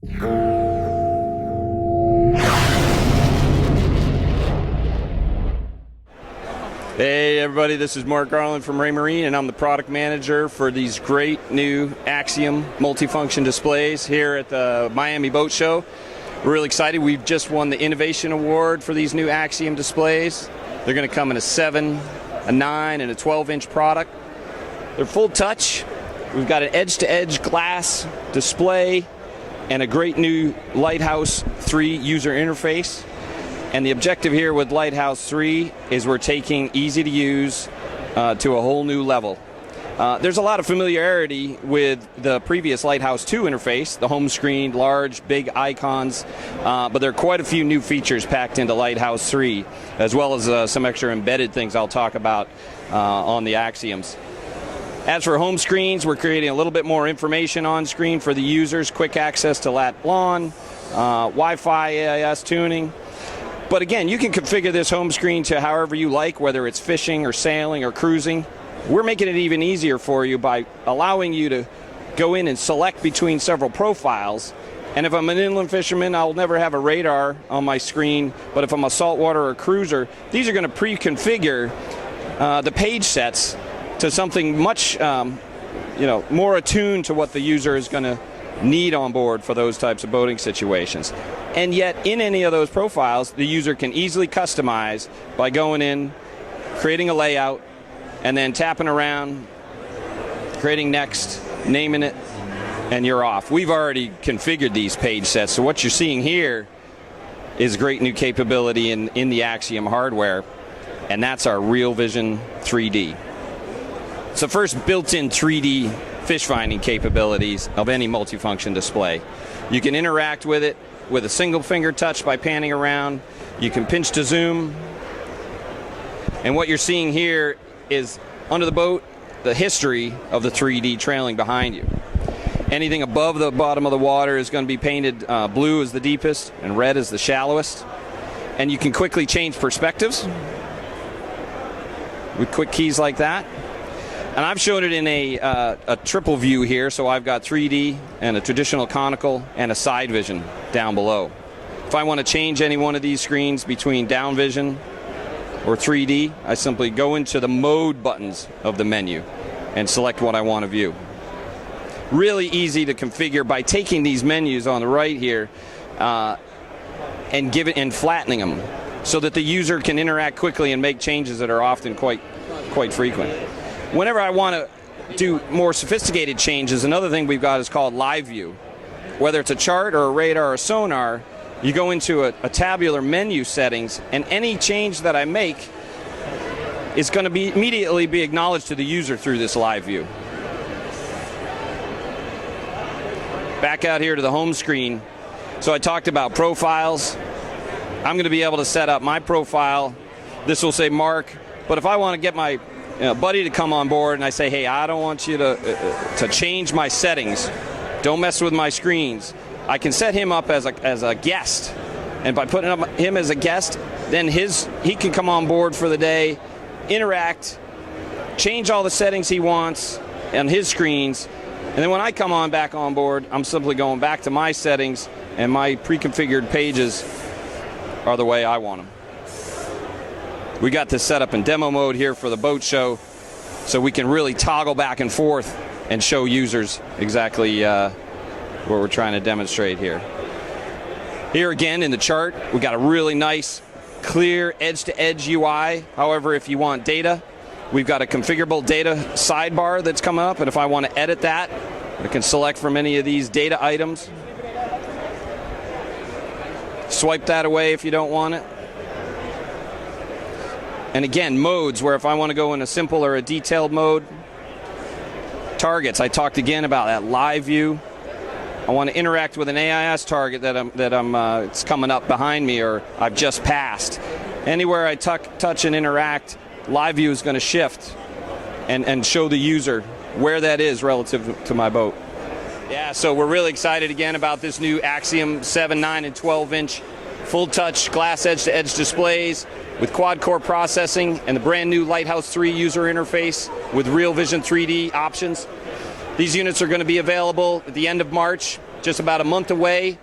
Hey everybody, this is Mark Garland from Raymarine, and I'm the product manager for these great new AXIOM multifunction displays here at the Miami Boat Show. We're really excited. We've just won the Innovation Award for these new AXIOM displays. They're going to come in a 7, a 9, and a 12-inch product. They're full touch. We've got an edge-to-edge glass display and a great new Lighthouse 3 user interface. And the objective here with Lighthouse 3 is we're taking easy to use to a whole new level. There's a lot of familiarity with the previous Lighthouse 2 interface, the home screen, large, big icons, but there are quite a few new features packed into Lighthouse 3, as well as some extra embedded things I'll talk about on the Axioms. As for home screens, we're creating a little bit more information on screen for the users, quick access to lat lawn, Wi-Fi, AIS tuning. But again, you can configure this home screen to however you like, whether it's fishing or sailing or cruising. We're making it even easier for you by allowing you to go in and select between several profiles. And if I'm an inland fisherman, I'll never have a radar on my screen. But if I'm a saltwater or cruiser, these are going to pre-configure the page sets to something much more attuned to what the user is going to need on board for those types of boating situations. And yet, in any of those profiles, the user can easily customize by going in, creating a layout, and then tapping around, creating next, naming it, and you're off. We've already configured these page sets, so what you're seeing here is great new capability in the AXIOM hardware, and that's our Real Vision 3D. It's the first built-in 3D fish finding capabilities of any multifunction display. You can interact with it with a single finger touch by panning around. You can pinch to zoom. And what you're seeing here is under the boat, the history of the 3D trailing behind you. Anything above the bottom of the water is going to be painted blue as the deepest and red as the shallowest. And you can quickly change perspectives with quick keys like that. And I've shown it in a triple view here, so I've got 3D and a traditional conical and a side vision down below. If I want to change any one of these screens between down vision or 3D, I simply go into the mode buttons of the menu and select what I want to view. Really easy to configure by taking these menus on the right here and flattening them so that the user can interact quickly and make changes that are often quite frequent. Whenever I want to do more sophisticated changes, another thing we've got is called live view. Whether it's a chart or a radar or a sonar, you go into a tabular menu settings, and any change that I make is going to be immediately be acknowledged to the user through this live view. Back out here to the home screen. So I talked about profiles. I'm going to be able to set up my profile. This will say Mark, but if I want to get my buddy to come on board and I say, hey, I don't want you to change my settings, don't mess with my screens, I can set him up as a guest, and by putting him as a guest, then he can come on board for the day, interact, change all the settings he wants on his screens, and then when I come back on board, I'm simply going back to my settings, and my pre-configured pages are the way I want them. We got this set up in demo mode here for the boat show, so we can really toggle back and forth and show users exactly what we're trying to demonstrate here. Here again in the chart, we got a really nice, clear edge-to-edge UI. However, if you want data, we've got a configurable data sidebar that's come up, and if I want to edit that, I can select from any of these data items. Swipe that away if you don't want it. And again, modes, where if I want to go in a simple or a detailed mode. Targets, I talked again about that live view. I want to interact with an AIS target that it's coming up behind me or I've just passed. Anywhere I touch and interact, live view is going to shift and show the user where that is relative to my boat. Yeah, so we're really excited again about this new AXIOM 7, 9, and 12-inch full-touch glass edge-to-edge displays with quad-core processing and the brand new Lighthouse 3 user interface with Real Vision 3D options. These units are going to be available at the end of March just about a month away.